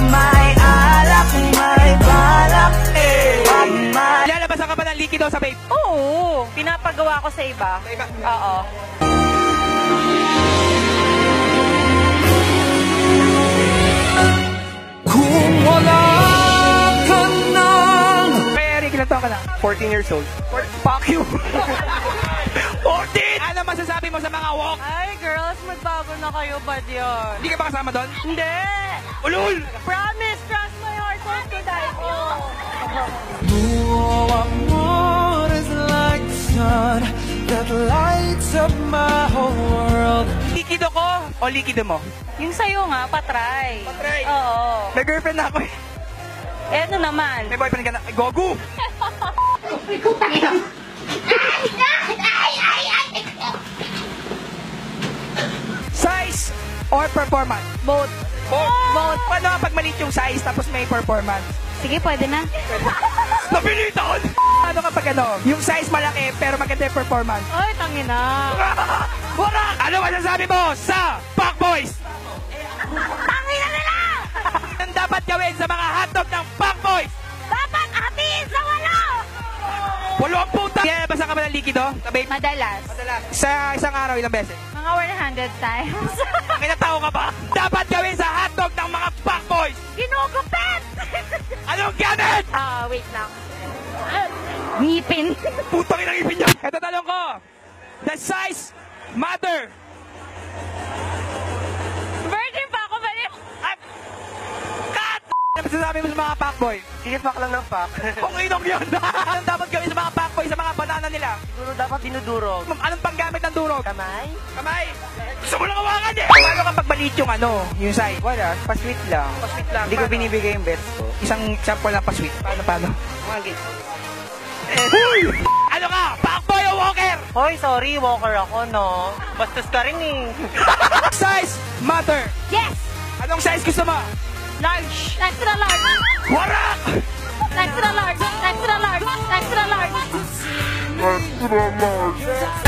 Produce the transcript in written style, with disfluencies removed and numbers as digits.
may alak, may balak, Lalabasan ka ba ng likido sa vape? Oo, pinapagawa ko sa iba. Sa iba? Oo. kung wala ka nang Eric, ilan taon ka na? 14 years old. Fuck you! 14! Ano masasabi mo sa mga walk? Ay, girls, magbago na kayo ba yun? Hindi ka ba kasama doon? Hindi! Ulul! Promise, trust my heart, hope to die. Oh, amor is like the sun that lights up my whole world. Likido ko o likido mo? Yung sa'yo nga, patry. Patry? Oo. May girlfriend na ako eh. Eh, ano naman? May boyfriend ka na. Ay, gogo! Size or performance? Both. Both. Paano pag maliit yung size tapos may performance? Sige, pwede na. Napilitan! Ano kapag ano? Yung size malaki pero maganda yung performance. Ay, tangina. Wala! Ano masasabi mo sa Fuckboys? Tangina nila! Anong dapat gawin sa mga hotdog ng Fuckboys? Dapat hatiin sa walo! Walo ang puta! Basa ka ba ng likido? Sabi, Madalas. sa isang araw, ilang beses? Mga 100 times. May natao ka ba? Dapat gawin sa hotdog ng mga Fuckboys! Ginugupit! Anong gamit? Wait lang. Ngipin. Putang inang ipin niya! Ito talong ko. The size matter. Virgin pa ako, balik. At, cut! Ano masasabi mo sa mga Fuckboy? Sige, fuck lang ng fuck. Kung inom yun! Anong dapat gawin sa mga Fuckboy sa mga banana nila? Siguro dapat dinudurog. Anong panggamit ng durog? Kamay? Kamay! Gusto mo lang hawakan eh! Paano kapag maliit yung ano, yung size? Wala, pa-sweet lang. Pa-sweet lang. Hindi ko Paano? binibigay yung best ko. Isang sample lang pa-sweet. Paano? Mga git. Huy! Ano ka? Fuckboy o walker? Hoy, sorry, walker ako, no? Bastos ka rin eh. Size matter. Yes! Anong size gusto mo? Large. Extra large. Warak! Extra large. Extra large. Extra large. Extra large.